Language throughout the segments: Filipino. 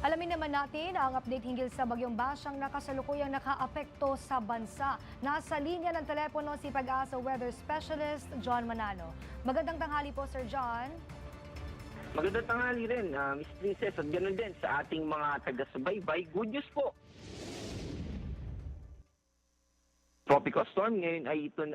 Alamin naman natin ang update hinggil sa bagyong Basyang na kasalukuyang nakaapekto sa bansa. Nasa linya ng telepono si Pag-asa Weather Specialist John Manalo. Magandang tanghali po, Sir John. Magandang tanghali rin, Miss Princess, at ganoon din sa ating mga taga-subaybay. Good news po. Tropical storm ngayon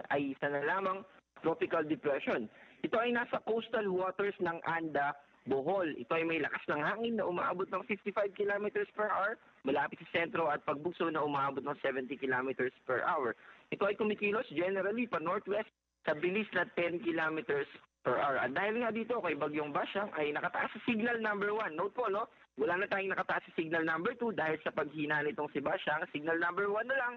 ay isa na lamang tropical depression. Ito ay nasa coastal waters ng Anda, Bohol. Ito ay may lakas ng hangin na umaabot ng 55 kilometers per hour malapit sa sentro at pagbugso na umaabot ng 70 kilometers per hour. Ito ay kumikilos generally pa northwest sa bilis na 10 kilometers per hour. At dahil nga dito kay Bagyong Basyang ay nakataas sa signal number 1. Note po, no? Wala na tayong nakataas sa signal number 2 dahil sa paghina nitong si Basyang. Signal number 1 na lang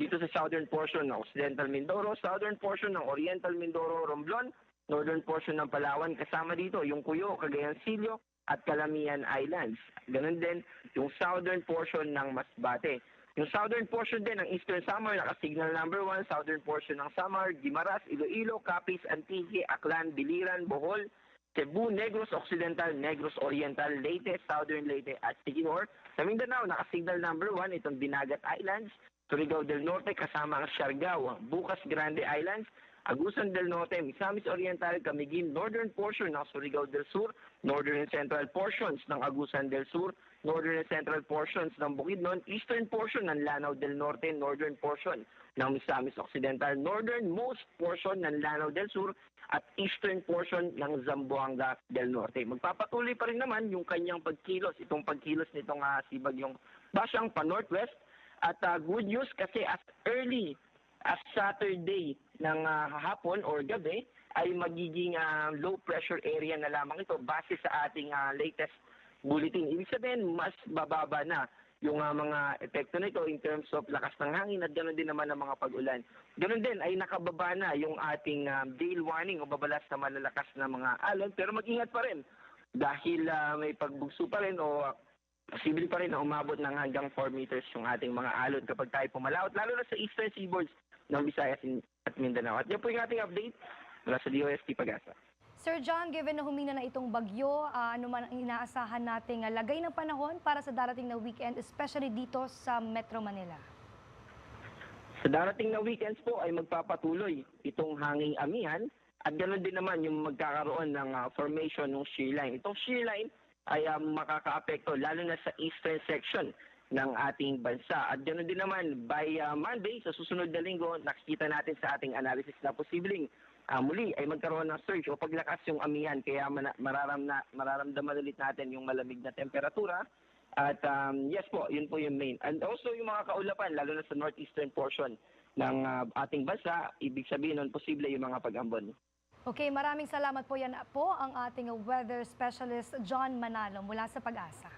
dito sa southern portion ng Occidental Mindoro, southern portion ng Oriental Mindoro, Romblon, northern portion ng Palawan. Kasama dito yung Cuyo, Cagayan Silio at Calamian Islands. Ganun din yung southern portion ng Masbate. Yung southern portion din ng Eastern Samar, naka-signal number 1, southern portion ng Samar, Guimaras, Iloilo, Capiz, Antique, Aklan, Biliran, Bohol, Cebu, Negros Occidental, Negros Oriental, Leyte, Southern Leyte at Siquijor. Sa Mindanao, naka-signal number 1, itong Dinagat Islands, Surigao del Norte kasama ang Siargao, Bukas Grande Islands, Agusan del Norte, Misamis Oriental, Camiguin, northern portion ng Surigao del Sur, northern and central portions ng Agusan del Sur, northern and central portions ng Bukidnon, eastern portion ng Lanao del Norte, northern portion ng Misamis Occidental, northernmost portion ng Lanao del Sur, at eastern portion ng Zamboanga del Norte. Magpapatuloy pa rin naman yung kanyang pagkilos, itong pagkilos nitong si Bagyong Basyang pa northwest. At good news kasi as early as Saturday ng hapon or gabi ay magiging low pressure area na lamang ito base sa ating latest bulletin. Ibig sabihin mas bababa na yung mga epekto nito in terms of lakas ng hangin at ganoon din naman ang mga pag-ulan. Ganoon din ay nakababa na yung ating gale warning o babalas na malalakas na mga alon, pero mag-ingat pa rin dahil may pagbugso pa rin o posible pa rin na umabot ng hanggang 4 meters yung ating mga alon kapag tayo pumalaot, lalo na sa eastern seaboards ng Visayas at Mindanao. At yan po yung ating update mula sa DOST Pag-asa. Sir John, given na humina na itong bagyo, ano man ang inaasahan nating lagay ng panahon para sa darating na weekend, especially dito sa Metro Manila? Sa darating na weekends po ay magpapatuloy itong hanging amihan at ganoon din naman yung magkakaroon ng formation ng shear line. Itong shear line ay makakaapekto lalo na sa eastern section ng ating bansa. At ganoon din naman, by Monday, sa susunod na linggo, nakikita natin sa ating analysis na posibleng muli ay magkaroon ng surge o paglakas yung amihan. Kaya mararamdaman ulit natin yung malamig na temperatura. At yes po, yun po yung main. And also yung mga kaulapan, lalo na sa northeastern portion ng ating bansa, ibig sabihin nun posible yung mga pag-ambon. Okay, maraming salamat po. Yan po ang ating weather specialist John Manalo mula sa Pag-asa.